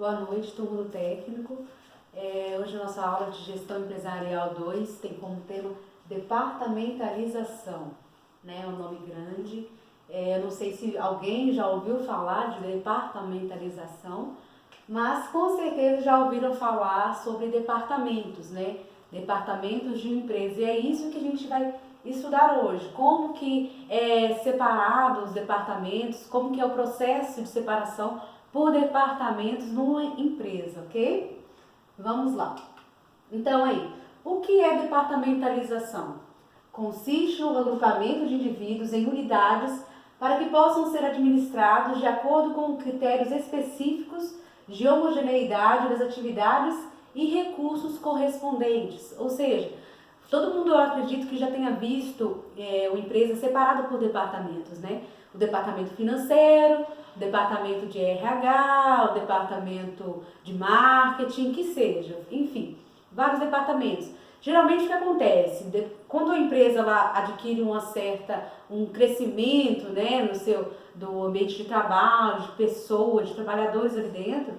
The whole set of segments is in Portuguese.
Boa noite, turma do técnico. Hoje a nossa aula de gestão empresarial 2 tem como tema departamentalização, né? É um nome grande. Eu não sei se alguém já ouviu falar de departamentalização, mas com certeza já ouviram falar sobre departamentos, né? Departamentos de uma empresa. E é isso que a gente vai estudar hoje. Como que é separado os departamentos, como que é o processo de separação por departamentos numa empresa, ok? Vamos lá. Então aí, o que é departamentalização? Consiste no agrupamento de indivíduos em unidades para que possam ser administrados de acordo com critérios específicos de homogeneidade das atividades e recursos correspondentes. Ou seja, todo mundo, eu acredito que já tenha visto uma empresa separada por departamentos, né? O departamento financeiro, o departamento de RH, o departamento de marketing, que seja, enfim, vários departamentos. Geralmente o que acontece? Quando a empresa ela adquire um crescimento, né, do ambiente de trabalho, de pessoas, de trabalhadores ali dentro,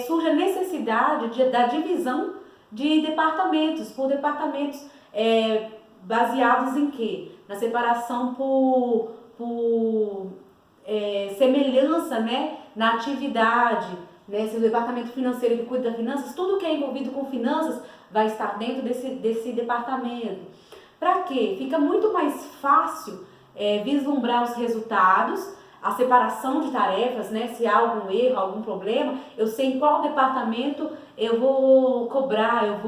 surge a necessidade da divisão de departamentos, por departamentos baseados em quê? Na separação por semelhança, né, na atividade, né? Se o departamento financeiro ele cuida das finanças, tudo que é envolvido com finanças vai estar dentro desse departamento. Para quê? Fica muito mais fácil vislumbrar os resultados, a separação de tarefas, né? Se há algum erro, algum problema, eu sei em qual departamento eu vou cobrar, eu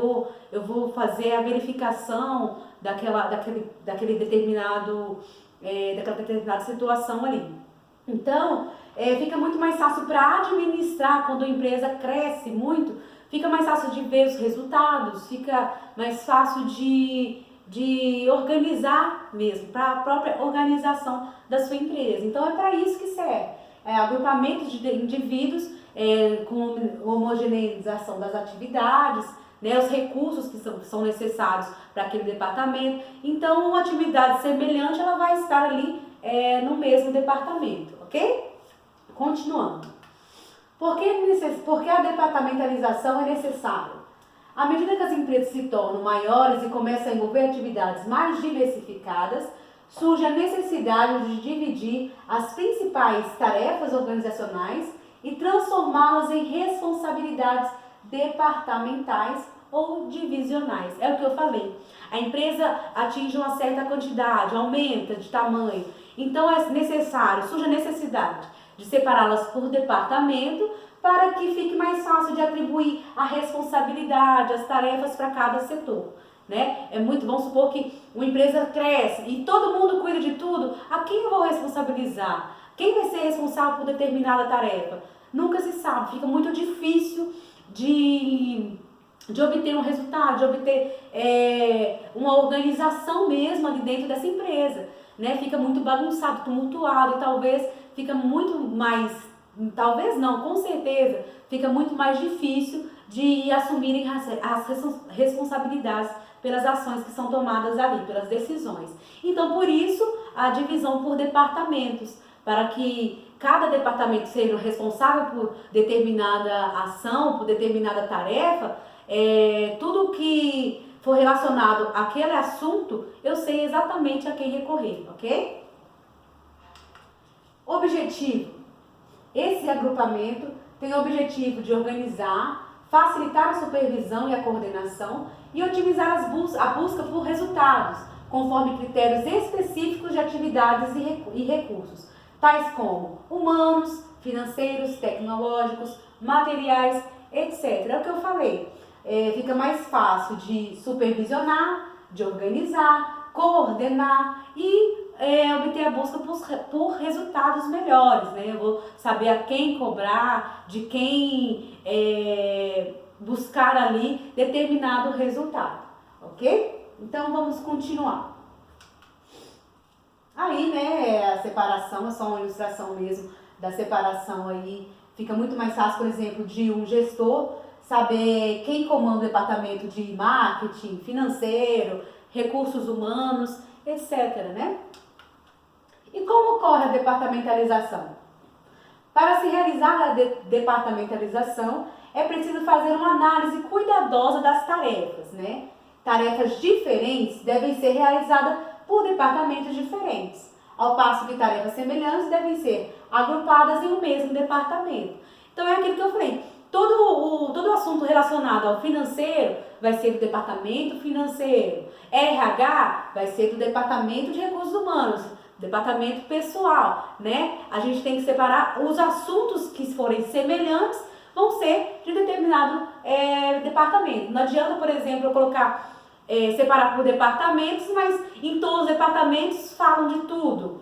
vou fazer a verificação daquela determinada situação ali. Então, fica muito mais fácil para administrar quando a empresa cresce muito, fica mais fácil de ver os resultados, fica mais fácil de organizar mesmo, para a própria organização da sua empresa. Então, é para isso que serve. Agrupamento de indivíduos com homogeneização das atividades, né, os recursos que são necessários para aquele departamento. Então, uma atividade semelhante ela vai estar ali no mesmo departamento, ok? Continuando. Por que a departamentalização é necessária? À medida que as empresas se tornam maiores e começam a envolver atividades mais diversificadas, surge a necessidade de dividir as principais tarefas organizacionais e transformá-las em responsabilidades departamentais ou divisionais. É o que eu falei. A empresa atinge uma certa quantidade, aumenta de tamanho. Então surge a necessidade de separá-las por departamento para que fique mais fácil de atribuir a responsabilidade, as tarefas para cada setor. Né? Vamos supor que uma empresa cresce e todo mundo cuida de tudo, a quem eu vou responsabilizar? Quem vai ser responsável por determinada tarefa? Nunca se sabe, fica muito difícil de obter um resultado, de obter uma organização mesmo ali dentro dessa empresa. Né? Fica muito bagunçado, tumultuado e talvez fica muito mais, talvez não, com certeza, fica muito mais difícil de assumirem as responsabilidades pelas ações que são tomadas ali, pelas decisões. Então, por isso, a divisão por departamentos, para que cada departamento seja responsável por determinada ação, por determinada tarefa, tudo que for relacionado àquele assunto, eu sei exatamente a quem recorrer, ok? Objetivo. Esse agrupamento tem o objetivo de organizar, facilitar a supervisão e a coordenação e otimizar a busca por resultados, conforme critérios específicos de atividades e recursos, tais como humanos, financeiros, tecnológicos, materiais, etc. É o que eu falei. Fica mais fácil de supervisionar, de organizar, coordenar e obter a busca por resultados melhores, né? Eu vou saber a quem cobrar, de quem buscar ali determinado resultado, ok? Então vamos continuar. Aí, né, a separação é só uma ilustração mesmo da separação aí. Fica muito mais fácil, por exemplo, de um gestor saber quem comanda o departamento de marketing, financeiro, recursos humanos, etc, né? E como ocorre a departamentalização? Para se realizar a departamentalização, é preciso fazer uma análise cuidadosa das tarefas, né? Tarefas diferentes devem ser realizadas por departamentos diferentes, ao passo que tarefas semelhantes devem ser agrupadas em um mesmo departamento. Então é aquilo que eu falei, todo assunto relacionado ao financeiro vai ser do departamento financeiro, RH vai ser do departamento de recursos humanos, departamento pessoal, né? A gente tem que separar os assuntos que forem semelhantes vão ser de determinado departamento. Não adianta, por exemplo, eu colocar, separar por departamentos, mas em todos os departamentos falam de tudo,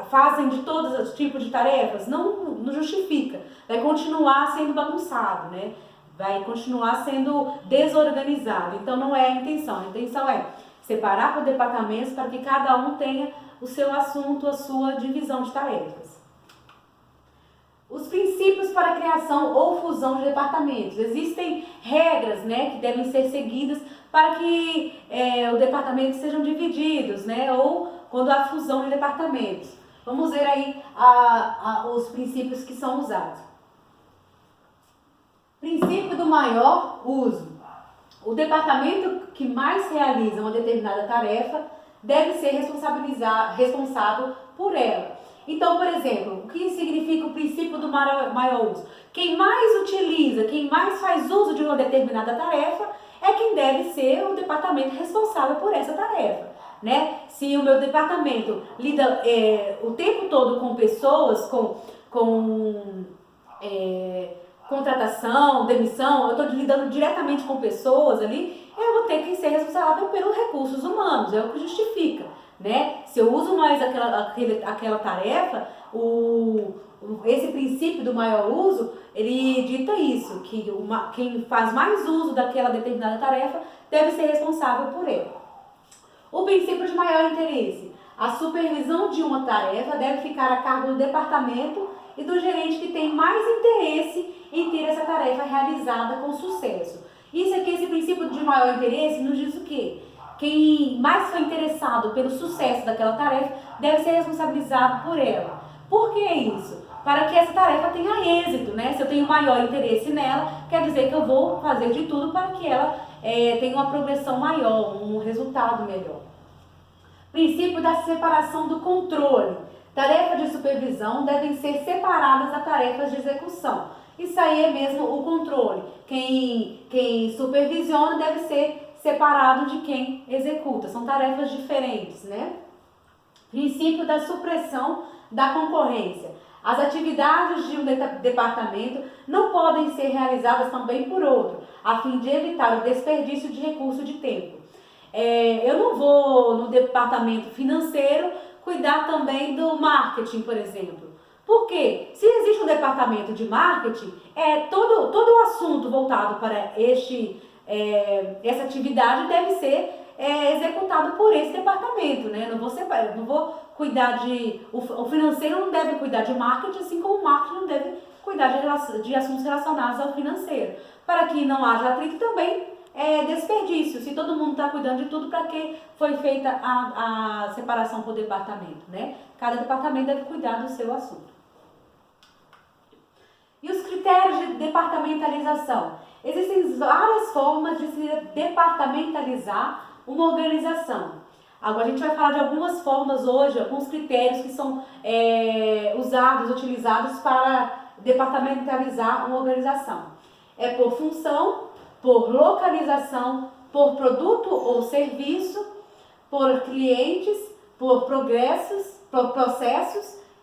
fazem de todos os tipos de tarefas, não justifica, vai continuar sendo bagunçado, né? Vai continuar sendo desorganizado, então não é a intenção é separar por departamentos para que cada um tenha o seu assunto, a sua divisão de tarefas. Os princípios para a criação ou fusão de departamentos. Existem regras, né, que devem ser seguidas para que os departamentos sejam divididos, né, ou quando há fusão de departamentos. Vamos ver aí os princípios que são usados. Princípio do maior uso. O departamento que mais realiza uma determinada tarefa deve ser responsável por ela. Então, por exemplo, o que significa o princípio do maior uso? Quem mais utiliza, quem mais faz uso de uma determinada tarefa é quem deve ser o departamento responsável por essa tarefa, né? Se o meu departamento lida o tempo todo com pessoas, com contratação, demissão, eu estou lidando diretamente com pessoas ali, eu vou ter que ser responsável pelos recursos humanos, é o que justifica, né? Se eu uso mais aquela tarefa, esse princípio do maior uso, ele dita isso, que quem faz mais uso daquela determinada tarefa deve ser responsável por ela. O princípio de maior interesse. A supervisão de uma tarefa deve ficar a cargo do departamento e do gerente que tem mais interesse em ter essa tarefa realizada com sucesso. Esse princípio de maior interesse nos diz o quê? Quem mais foi interessado pelo sucesso daquela tarefa deve ser responsabilizado por ela. Por que isso? Para que essa tarefa tenha êxito, né? Se eu tenho maior interesse nela, quer dizer que eu vou fazer de tudo para que ela tenha uma progressão maior, um resultado melhor. Princípio da separação do controle. Tarefas de supervisão devem ser separadas das tarefas de execução. Isso aí é mesmo o controle. Quem supervisiona deve ser separado de quem executa. São tarefas diferentes, né? Princípio da supressão da concorrência. As atividades de um departamento não podem ser realizadas também por outro, a fim de evitar o desperdício de recurso de tempo. Eu não vou no departamento financeiro cuidar também do marketing, por exemplo. Por quê? Se existe um departamento de marketing, todo o assunto voltado para essa atividade deve ser executado por esse departamento, né? Não vou cuidar o financeiro não deve cuidar de marketing, assim como o marketing não deve cuidar de assuntos relacionados ao financeiro. Para que não haja atrito também desperdício. Se todo mundo está cuidando de tudo, para que foi feita a separação por departamento, né? Cada departamento deve cuidar do seu assunto. E os critérios de departamentalização? Existem várias formas de se departamentalizar uma organização. Agora a gente vai falar de algumas formas hoje, alguns critérios que são utilizados para departamentalizar uma organização. É por função, por localização, por produto ou serviço, por clientes, por processos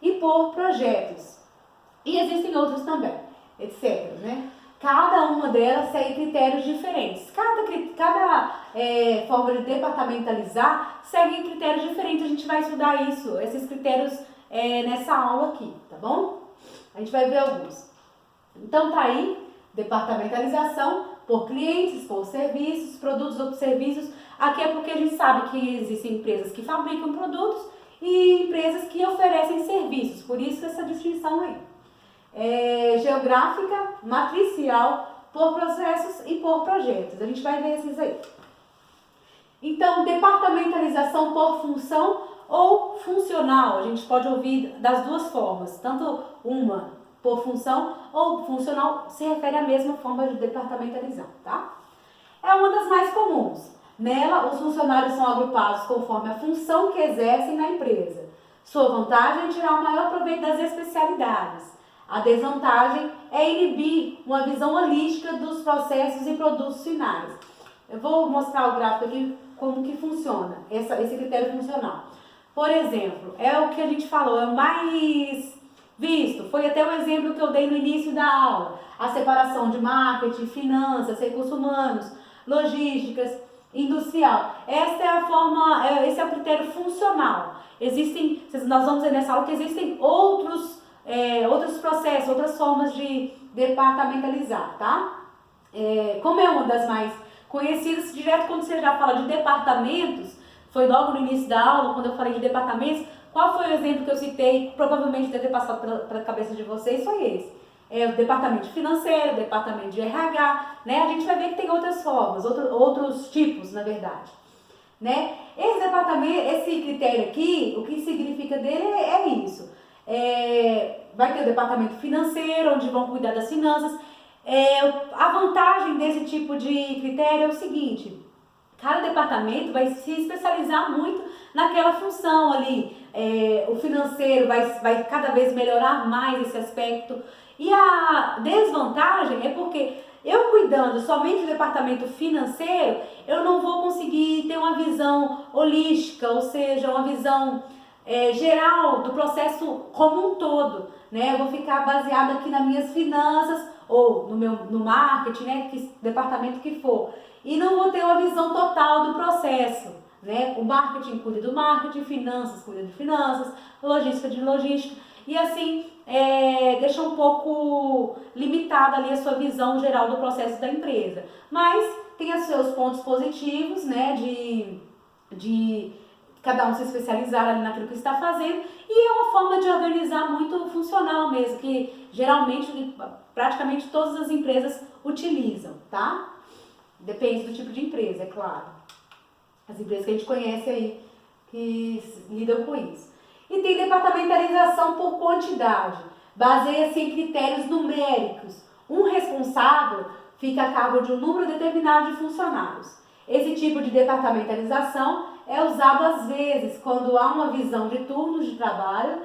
e por projetos. E existem outros também, etc, né? Cada uma delas segue critérios diferentes. Cada forma de departamentalizar segue critérios diferentes. A gente vai estudar esses critérios nessa aula aqui, tá bom? A gente vai ver alguns. Então tá aí, departamentalização por clientes, por serviços, produtos ou serviços. Aqui é porque a gente sabe que existem empresas que fabricam produtos e empresas que oferecem serviços. Por isso essa distinção aí. Geográfica, matricial, por processos e por projetos. A gente vai ver esses aí. Então, departamentalização por função ou funcional. A gente pode ouvir das duas formas, tanto uma por função ou funcional se refere à mesma forma de departamentalizar, tá? É uma das mais comuns. Nela, os funcionários são agrupados conforme a função que exercem na empresa. Sua vantagem é tirar o maior proveito das especialidades. A desvantagem é inibir uma visão holística dos processos e produtos finais. Eu vou mostrar o gráfico aqui como que funciona esse critério funcional. Por exemplo, é o que a gente falou, é o mais visto. Foi até o exemplo que eu dei no início da aula. A separação de marketing, finanças, recursos humanos, logísticas, industrial. Essa é a forma, esse é o critério funcional. Nós vamos ver nessa aula que existem outros processos, outras formas de departamentalizar, tá? Como é uma das mais conhecidas, direto quando você já fala de departamentos, foi logo no início da aula, quando eu falei de departamentos, qual foi o exemplo que eu citei, provavelmente deve ter passado pela cabeça de vocês, foi esse. O departamento financeiro, o departamento de RH, né? A gente vai ver que tem outras formas, outros tipos, na verdade, né? Esse departamento, esse critério aqui, o que significa dele é isso. Vai ter o departamento financeiro, onde vão cuidar das finanças. A vantagem desse tipo de critério é o seguinte: cada departamento vai se especializar muito naquela função ali. O financeiro vai cada vez melhorar mais esse aspecto. E a desvantagem é porque eu cuidando somente do departamento financeiro, eu não vou conseguir ter uma visão holística, ou seja, uma visão geral do processo como um todo, né? Eu vou ficar baseada aqui nas minhas finanças ou no marketing, né? Que departamento que for, e não vou ter uma visão total do processo, né? O marketing cuida do marketing, finanças cuida de finanças, logística de logística, e assim deixa um pouco limitada ali a sua visão geral do processo da empresa. Mas tem os seus pontos positivos, né? De cada um se especializar ali naquilo que está fazendo, e é uma forma de organizar muito funcional mesmo, que geralmente, praticamente todas as empresas utilizam, tá? Depende do tipo de empresa, é claro. As empresas que a gente conhece aí, que lidam com isso. E tem departamentalização por quantidade. Baseia-se em critérios numéricos. Um responsável fica a cargo de um número determinado de funcionários. Esse tipo de departamentalização é usado às vezes quando há uma divisão de turnos de trabalho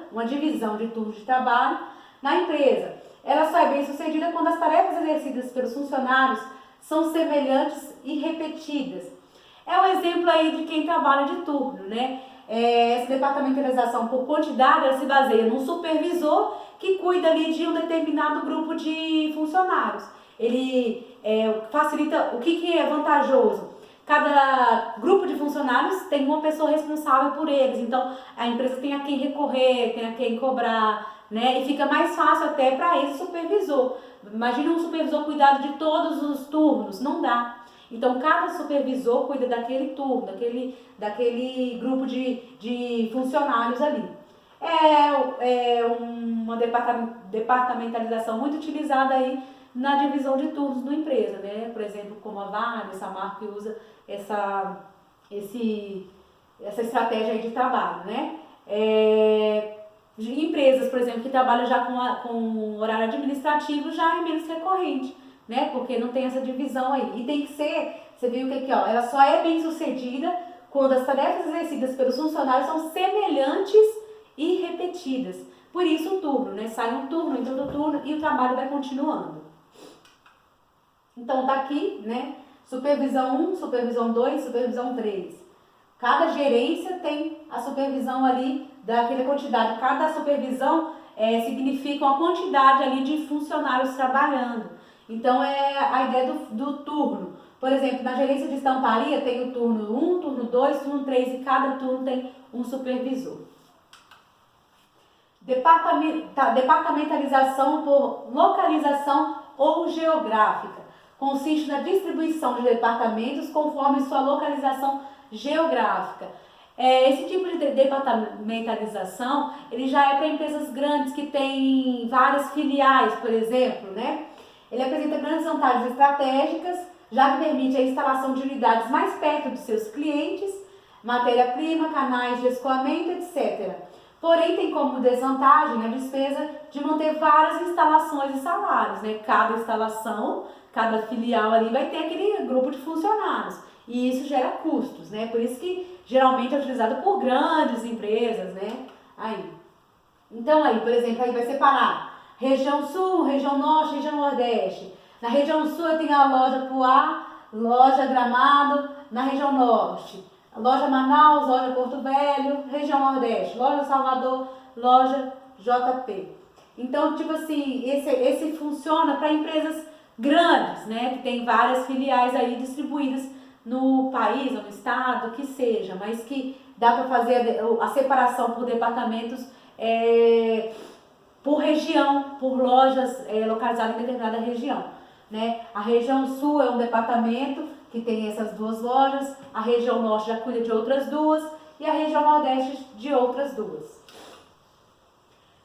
na empresa. Ela só é bem sucedida quando as tarefas exercidas pelos funcionários são semelhantes e repetidas. É um exemplo aí de quem trabalha de turno, né? Essa departamentalização por quantidade, ela se baseia num supervisor que cuida ali de um determinado grupo de funcionários. Ele facilita, o que é vantajoso? Cada grupo de funcionários tem uma pessoa responsável por eles, então a empresa tem a quem recorrer, tem a quem cobrar, né? E fica mais fácil até para esse supervisor. Imagina um supervisor cuidar de todos os turnos, não dá. Então cada supervisor cuida daquele turno, daquele grupo de funcionários ali. É uma departamentalização muito utilizada aí na divisão de turnos na empresa, né? Por exemplo, como a Vale, essa marca que usa essa estratégia aí de trabalho, né? De empresas, por exemplo, que trabalham já com horário administrativo, já é menos recorrente, né? Porque não tem essa divisão aí. E tem que ser, você viu que aqui, ó, ela só é bem sucedida quando as tarefas exercidas pelos funcionários são semelhantes e repetidas. Por isso o turno, né? Sai um turno, entra outro turno e o trabalho vai continuando. Então tá aqui, né? Supervisão 1, supervisão 2, supervisão 3. Cada gerência tem a supervisão ali daquela quantidade. Cada supervisão significa uma quantidade ali de funcionários trabalhando. Então é a ideia do turno. Por exemplo, na gerência de estamparia tem o turno 1, turno 2, turno 3 e cada turno tem um supervisor. Departamentalização por localização ou geográfica. Consiste na distribuição de departamentos conforme sua localização geográfica. Esse tipo de departamentalização, ele já é para empresas grandes que têm várias filiais, por exemplo, né? Ele apresenta grandes vantagens estratégicas, já que permite a instalação de unidades mais perto dos seus clientes, matéria-prima, canais de escoamento, etc. Porém, tem como desvantagem a despesa de manter várias instalações e salários, né? Cada instalação, cada filial ali vai ter aquele grupo de funcionários. E isso gera custos, né? Por isso que geralmente é utilizado por grandes empresas, né? Então por exemplo, aí vai separar região sul, região norte, região nordeste. Na região sul eu tenho a loja Poá, loja Gramado, na região norte. Loja Manaus, loja Porto Velho, região nordeste, loja Salvador, loja JP. Então, tipo assim, esse funciona para empresas grandes, né? Que tem várias filiais aí distribuídas no país, ou no estado, que seja, mas que dá para fazer a separação por departamentos, por região, por lojas localizadas em determinada região, né? A região sul é um departamento que tem essas duas lojas, a região norte já cuida de outras duas e a região nordeste de outras duas.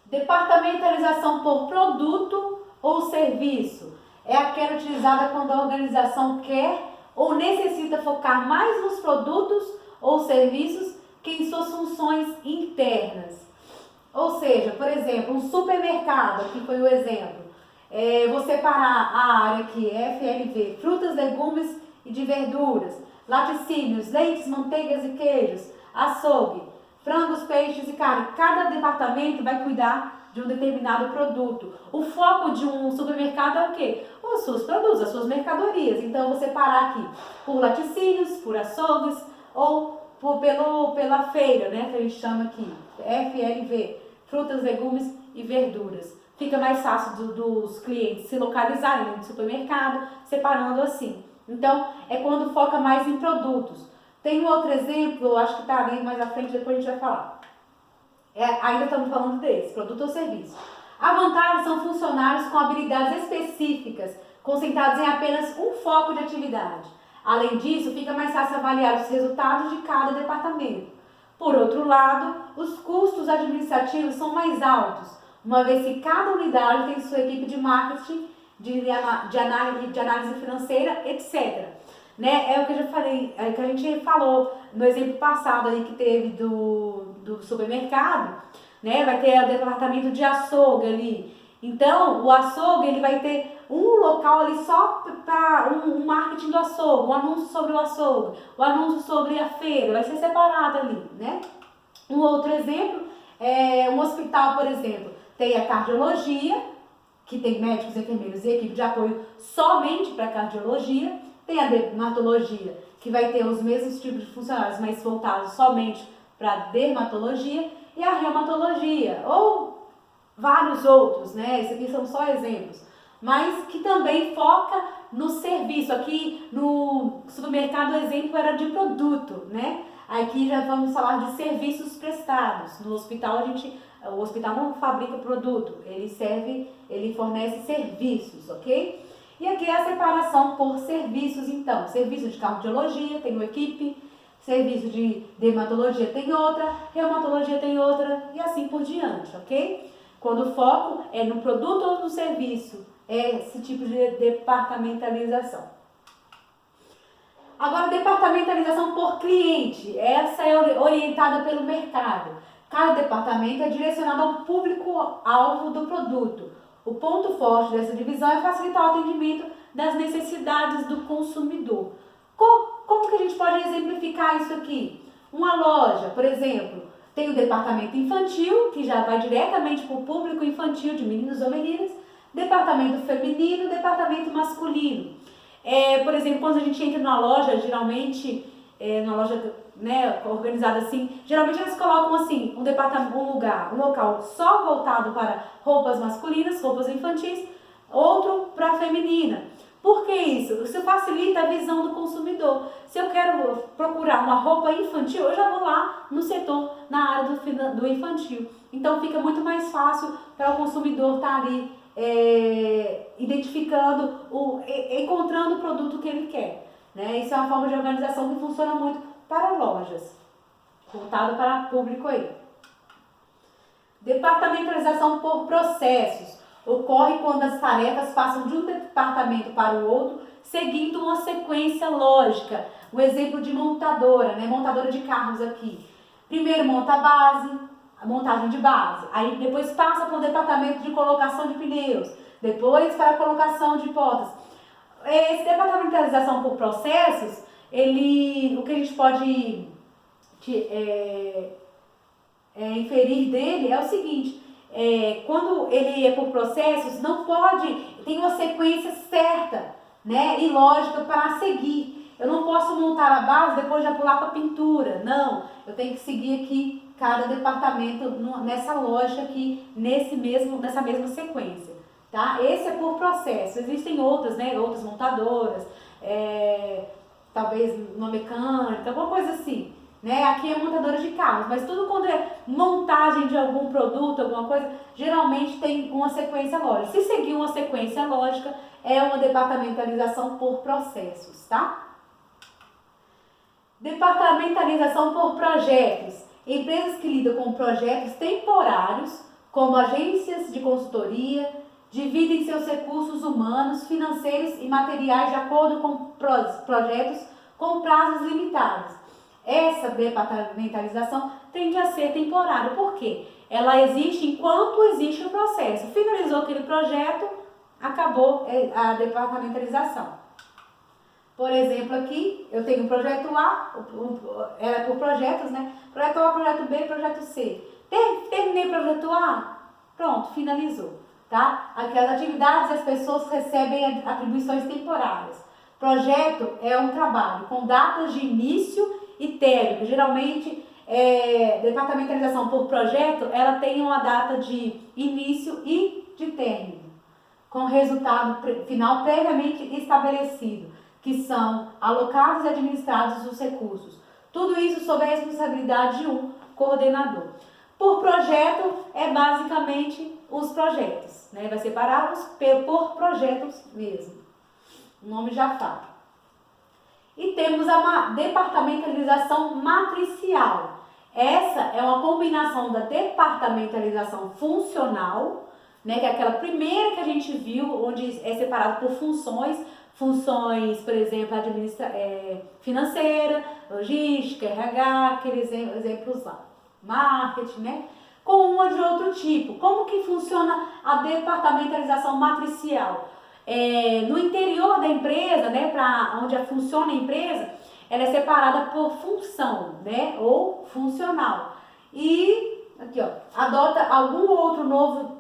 Departamentalização por produto ou serviço é aquela utilizada quando a organização quer ou necessita focar mais nos produtos ou serviços que em suas funções internas. Ou seja, por exemplo, um supermercado, aqui foi o exemplo, vou separar a área aqui, FLV, frutas, legumes e de verduras, laticínios, leites, manteigas e queijos, açougue, frangos, peixes e carne. Cada departamento vai cuidar de um determinado produto. O foco de um supermercado é o quê? Os seus produtos, as suas mercadorias. Então, eu vou separar aqui por laticínios, por açougues ou pela feira, né, que a gente chama aqui, FLV, frutas, legumes e verduras. Fica mais fácil dos clientes se localizarem no supermercado, separando assim. Então, é quando foca mais em produtos. Tem um outro exemplo, acho que está ali mais à frente, depois a gente vai falar. Ainda estamos falando desse, produto ou serviço. A vantagem são funcionários com habilidades específicas, concentrados em apenas um foco de atividade. Além disso, fica mais fácil avaliar os resultados de cada departamento. Por outro lado, os custos administrativos são mais altos, uma vez que cada unidade tem sua equipe de marketing, de análise financeira, etc. Né? É o que eu já falei, é o que a gente falou no exemplo passado aí que teve do supermercado, né? Vai ter o departamento de açougue ali. Então, o açougue ele vai ter um local ali só para um marketing do açougue, um anúncio sobre o açougue, o anúncio sobre a feira, vai ser separado ali, né? Um outro exemplo é um hospital, por exemplo, tem a cardiologia, que tem médicos, enfermeiros e equipe de apoio somente para cardiologia, tem a dermatologia, que vai ter os mesmos tipos de funcionários, mas voltados somente para dermatologia, e a reumatologia, ou vários outros, né? Esses aqui são só exemplos, mas que também foca no serviço. Aqui no supermercado o exemplo era de produto, né? Aqui já vamos falar de serviços prestados. No hospital o hospital não fabrica produto, ele fornece serviços, ok? E aqui é a separação por serviços, então. Serviço de cardiologia tem uma equipe, serviço de dermatologia tem outra, reumatologia tem outra e assim por diante, ok? Quando o foco é no produto ou no serviço, é esse tipo de departamentalização. Agora, departamentalização por cliente, essa é orientada pelo mercado. Cada departamento é direcionado ao público-alvo do produto. O ponto forte dessa divisão é facilitar o atendimento das necessidades do consumidor. Como que a gente pode exemplificar isso aqui? Uma loja, por exemplo, tem o departamento infantil, que já vai diretamente para o público infantil de meninos ou meninas, departamento feminino, departamento masculino. Por exemplo, quando a gente entra numa loja, geralmente, numa loja, né, organizada assim, geralmente eles colocam assim, um local só voltado para roupas masculinas, roupas infantis, outro para feminina. Por que isso? Isso facilita a visão do consumidor. Se eu quero procurar uma roupa infantil, eu já vou lá no setor, na área do infantil. Então fica muito mais fácil para o consumidor estar ali identificando, encontrando o produto que ele quer. Né? Isso é uma forma de organização que funciona muito para lojas, voltado para público aí. Departamentalização por processos. Ocorre quando as tarefas passam de um departamento para o outro, seguindo uma sequência lógica. um exemplo de montadora, né? Montadora de carros aqui. Primeiro monta a base, a montagem de base. Aí depois passa para o departamento de colocação de pneus. Depois para a colocação de portas. Esse departamentalização por processos, o que a gente pode inferir dele é o seguinte, quando ele é por processos, não pode, tem uma sequência certa, né, e lógica para seguir. Eu não posso montar a base e depois já pular para a pintura, não. Eu tenho que seguir aqui cada departamento nessa lógica aqui, nessa mesma sequência, tá? Esse é por processo. Existem outras, né, outras montadoras, talvez uma mecânica, alguma coisa assim. Né? Aqui é montadora de carros, mas tudo quando é montagem de algum produto, alguma coisa, geralmente tem uma sequência lógica. Se seguir uma sequência lógica, é uma departamentalização por processos, tá? Departamentalização por projetos. Empresas que lidam com projetos temporários, como agências de consultoria, dividem seus recursos humanos, financeiros e materiais de acordo com projetos com prazos limitados. Essa departamentalização tende a ser temporária. Por quê? Ela existe enquanto existe o processo. Finalizou aquele projeto, acabou a departamentalização. Por exemplo, aqui eu tenho o projeto A, era por projetos, né? Projeto A, projeto B, projeto C. Terminei o projeto A, pronto, finalizou, tá? Aquelas atividades as pessoas recebem atribuições temporárias. Projeto é um trabalho com datas de início e término. Geralmente, departamentalização por projeto, ela tem uma data de início e de término, com resultado final previamente estabelecido, que são alocados e administrados os recursos. Tudo isso sob a responsabilidade de um coordenador. Por projeto, é basicamente os projetos, né? Vai separá-los por projetos mesmo. O nome já fala. E temos a departamentalização matricial. Essa é uma combinação da departamentalização funcional, né, que é aquela primeira que a gente viu, onde é separado por funções, por exemplo, financeira, logística, RH, aqueles exemplos lá, marketing, né, com uma de outro tipo. Como que funciona a departamentalização matricial? No interior da empresa, né, para onde funciona a empresa, ela é separada por função, né, ou funcional. E aqui, ó, adota algum outro novo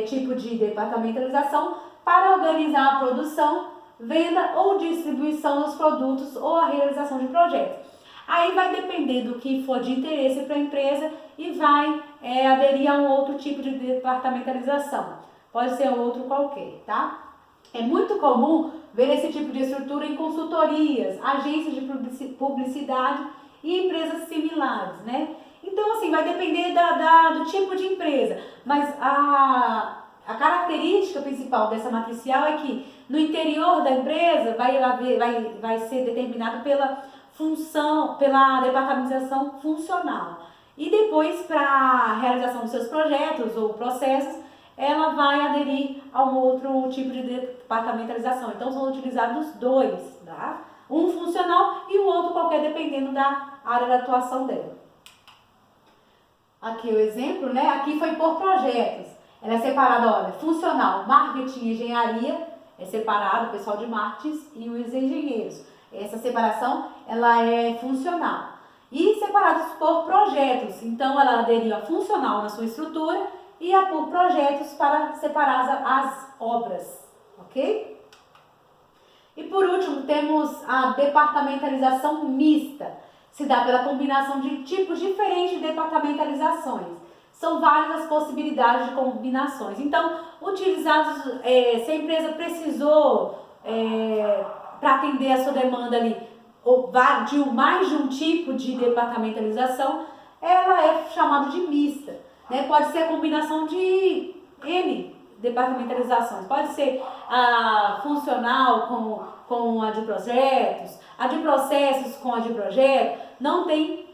tipo de departamentalização para organizar a produção, venda ou distribuição dos produtos ou a realização de projetos. Aí vai depender do que for de interesse para a empresa e vai aderir a um outro tipo de departamentalização. Pode ser outro qualquer, tá? É muito comum ver esse tipo de estrutura em consultorias, agências de publicidade e empresas similares, né? Então, assim, vai depender do tipo de empresa, mas a característica principal dessa matricial é que no interior da empresa vai ser determinado pela função, pela departamentalização funcional. E depois, para a realização dos seus projetos ou processos, ela vai aderir a um outro tipo de departamentalização. Então, são utilizados dois, tá? Um funcional e o outro qualquer, dependendo da área de atuação dela. Aqui o exemplo, né? Aqui foi por projetos. Ela é separada, olha, funcional, marketing e engenharia, é separado o pessoal de marketing e os engenheiros. Essa separação, ela é funcional. E separados por projetos. Então, ela aderiu a funcional na sua estrutura e a por projetos para separar as obras, ok? E por último, temos a departamentalização mista. Se dá pela combinação de tipos diferentes de departamentalizações. São várias as possibilidades de combinações. Então, utilizados, se a empresa precisou, para atender a sua demanda ali, de mais de um tipo de departamentalização, ela é chamada de mista. Né? Pode ser a combinação de N departamentalizações. Pode ser a funcional com a de projetos, a de processos com a de projeto. Não tem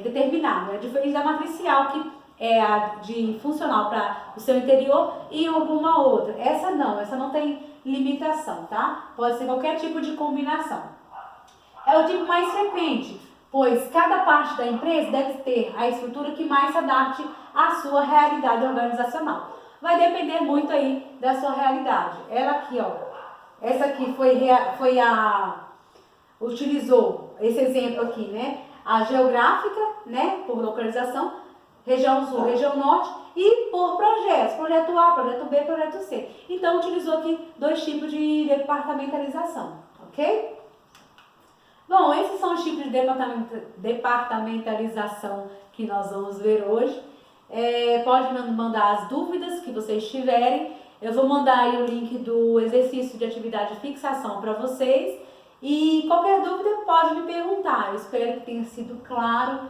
determinado. É diferente da matricial, que é a de funcional para o seu interior e alguma outra. Essa não tem limitação, tá? Pode ser qualquer tipo de combinação. é o tipo mais frequente, pois cada parte da empresa deve ter a estrutura que mais se adapte à sua realidade organizacional. Vai depender muito aí da sua realidade. Ela aqui, ó, essa aqui utilizou esse exemplo aqui, né? A geográfica, né, por localização, região sul, região norte, e por projetos, projeto A, projeto B, projeto C. Então, utilizou aqui 2 tipos de departamentalização, ok? Bom, esses são os tipos de departamentalização que nós vamos ver hoje. Pode me mandar as dúvidas que vocês tiverem. Eu vou mandar aí o link do exercício de atividade de fixação para vocês. E qualquer dúvida pode me perguntar. Eu espero que tenha sido claro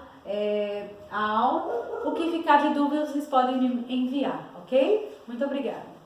a aula. O que ficar de dúvidas, vocês podem me enviar, ok? Muito obrigada.